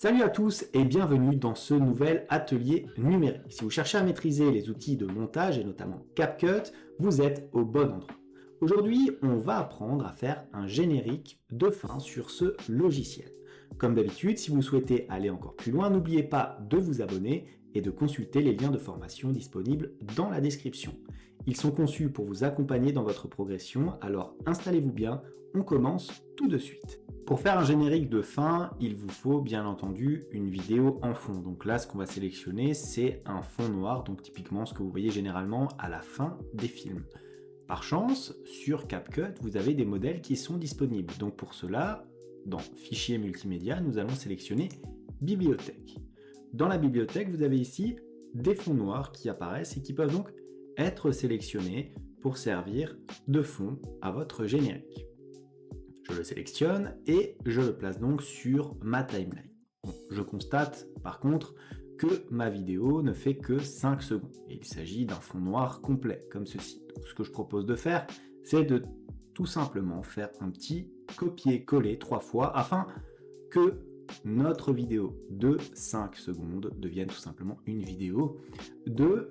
Salut à tous et bienvenue dans ce nouvel atelier numérique. Si vous cherchez à maîtriser les outils de montage et notamment CapCut, vous êtes au bon endroit. Aujourd'hui, on va apprendre à faire un générique de fin sur ce logiciel. Comme d'habitude, si vous souhaitez aller encore plus loin, n'oubliez pas de vous abonner et de consulter les liens de formation disponibles dans la description. Ils sont conçus pour vous accompagner dans votre progression, alors installez-vous bien, on commence tout de suite. Pour faire un générique de fin, il vous faut bien entendu une vidéo en fond. Donc là, ce qu'on va sélectionner, c'est un fond noir, donc typiquement ce que vous voyez généralement à la fin des films. Par chance, sur CapCut, vous avez des modèles qui sont disponibles. Donc pour cela, dans Fichier multimédia, nous allons sélectionner Bibliothèque. Dans la bibliothèque, vous avez ici des fonds noirs qui apparaissent et qui peuvent donc être sélectionnés pour servir de fond à votre générique. Je le sélectionne et je le place donc sur ma timeline. Bon, je constate par contre que ma vidéo ne fait que 5 secondes. Et il s'agit d'un fond noir complet, comme ceci. Donc, ce que je propose de faire, c'est de tout simplement faire un petit copier-coller 3 fois afin que notre vidéo de 5 secondes devienne tout simplement une vidéo de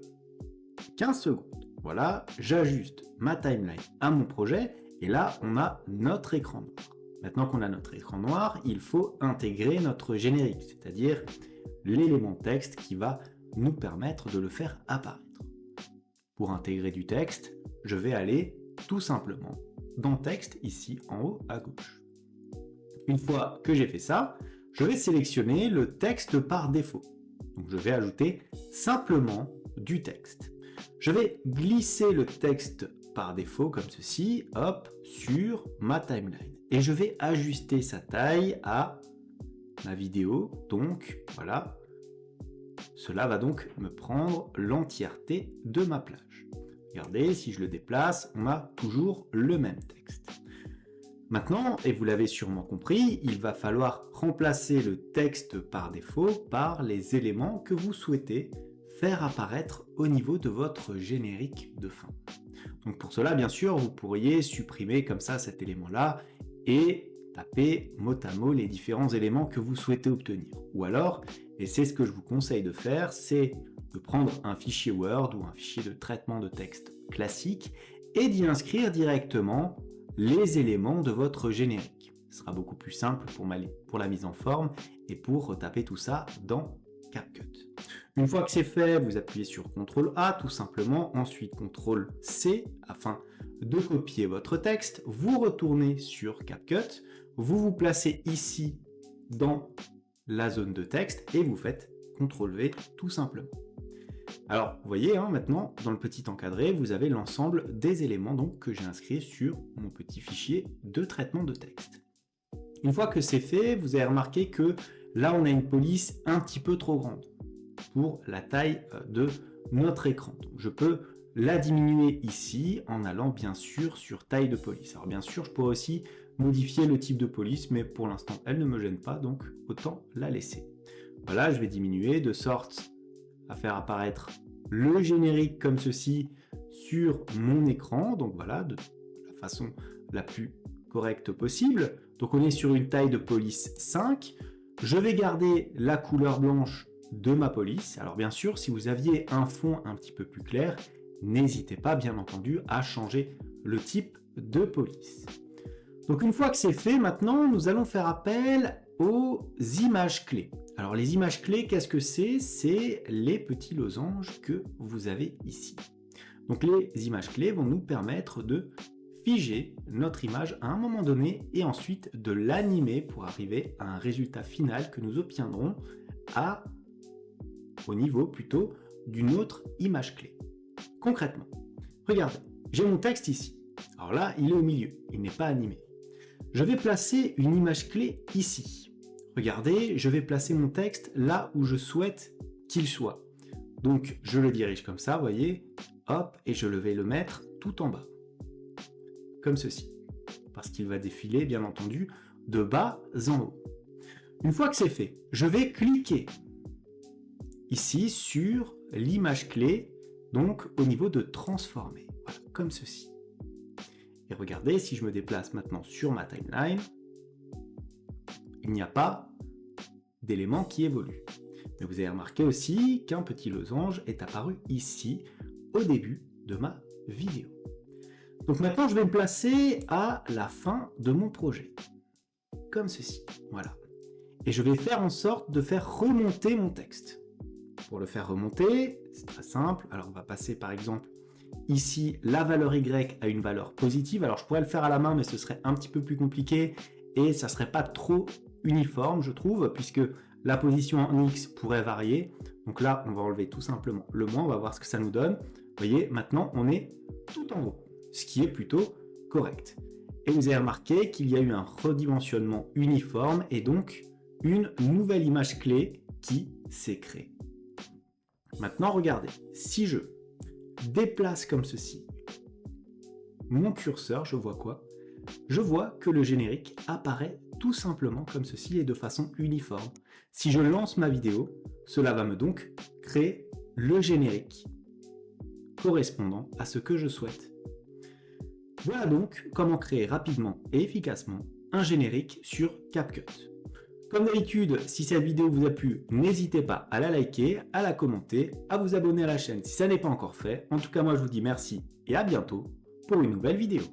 15 secondes. Voilà, j'ajuste ma timeline à mon projet. Et là, on a notre écran noir. Maintenant qu'on a notre écran noir, il faut intégrer notre générique, c'est-à-dire l'élément texte qui va nous permettre de le faire apparaître. Pour intégrer du texte, je vais aller tout simplement dans Texte, ici en haut à gauche. Une fois que j'ai fait ça, je vais sélectionner le texte par défaut. Donc je vais ajouter simplement du texte. Je vais glisser le texte par défaut comme ceci, hop, sur ma timeline. Et je vais ajuster sa taille à ma vidéo. Donc voilà, cela va donc me prendre l'entièreté de ma plage. Regardez, si je le déplace, on a toujours le même texte. Maintenant, et vous l'avez sûrement compris, il va falloir remplacer le texte par défaut par les éléments que vous souhaitez faire apparaître au niveau de votre générique de fin. Donc pour cela, bien sûr, vous pourriez supprimer comme ça cet élément-là et taper mot à mot les différents éléments que vous souhaitez obtenir. Ou alors, et c'est ce que je vous conseille de faire, c'est de prendre un fichier Word ou un fichier de traitement de texte classique et d'y inscrire directement les éléments de votre générique. Ce sera beaucoup plus simple pour la mise en forme et pour retaper tout ça dans CapCut. Une fois que c'est fait, vous appuyez sur CTRL A tout simplement, ensuite CTRL C afin de copier votre texte. Vous retournez sur CapCut, vous vous placez ici dans la zone de texte et vous faites CTRL V tout simplement. Alors, vous voyez, maintenant, dans le petit encadré, vous avez l'ensemble des éléments donc, que j'ai inscrits sur mon petit fichier de traitement de texte. Une fois que c'est fait, vous avez remarqué que là, on a une police un petit peu trop grande pour la taille de notre écran. Donc, je peux la diminuer ici en allant bien sûr sur taille de police. Alors bien sûr, je pourrais aussi modifier le type de police, mais pour l'instant, elle ne me gêne pas, donc autant la laisser. Voilà, je vais diminuer de sorte à faire apparaître le générique comme ceci sur mon écran. Donc voilà, de la façon la plus correcte possible. Donc on est sur une taille de police 5. Je vais garder la couleur blanche de ma police. Alors bien sûr, si vous aviez un fond un petit peu plus clair, n'hésitez pas bien entendu à changer le type de police. Donc une fois que c'est fait, maintenant nous allons faire appel aux images clés. Alors les images clés, qu'est-ce que c'est? C'est les petits losanges que vous avez ici. Donc les images clés vont nous permettre de figer notre image à un moment donné et ensuite de l'animer pour arriver à un résultat final que nous obtiendrons au niveau plutôt d'une autre image clé. Concrètement, regardez, j'ai mon texte ici. Alors là, il est au milieu, il n'est pas animé. Je vais placer une image clé ici. Regardez, je vais placer mon texte là où je souhaite qu'il soit. Donc, je le dirige comme ça, vous voyez, hop, et je vais le mettre tout en bas. Comme ceci. Parce qu'il va défiler, bien entendu, de bas en haut. Une fois que c'est fait, je vais cliquer ici sur l'image clé, donc au niveau de transformer. Voilà, comme ceci. Et regardez, si je me déplace maintenant sur ma timeline, il n'y a pas d'éléments qui évoluent. Mais vous avez remarqué aussi qu'un petit losange est apparu ici, au début de ma vidéo. Donc maintenant, je vais me placer à la fin de mon projet. Comme ceci, voilà. Et je vais faire en sorte de faire remonter mon texte. Pour le faire remonter, c'est très simple. Alors on va passer par exemple ici la valeur Y à une valeur positive. Alors je pourrais le faire à la main, mais ce serait un petit peu plus compliqué et ça serait pas trop uniforme, je trouve, puisque la position en X pourrait varier. Donc là, on va enlever tout simplement le moins, on va voir ce que ça nous donne. Vous voyez, maintenant on est tout en haut, ce qui est plutôt correct. Et vous avez remarqué qu'il y a eu un redimensionnement uniforme et donc une nouvelle image clé qui s'est créée. Maintenant, regardez, si je déplace comme ceci mon curseur, je vois quoi? Je vois que le générique apparaît tout simplement comme ceci et de façon uniforme. Si je lance ma vidéo, cela va me donc créer le générique correspondant à ce que je souhaite. Voilà donc comment créer rapidement et efficacement un générique sur CapCut. Comme d'habitude, si cette vidéo vous a plu, n'hésitez pas à la liker, à la commenter, à vous abonner à la chaîne si ça n'est pas encore fait. En tout cas, moi je vous dis merci et à bientôt pour une nouvelle vidéo.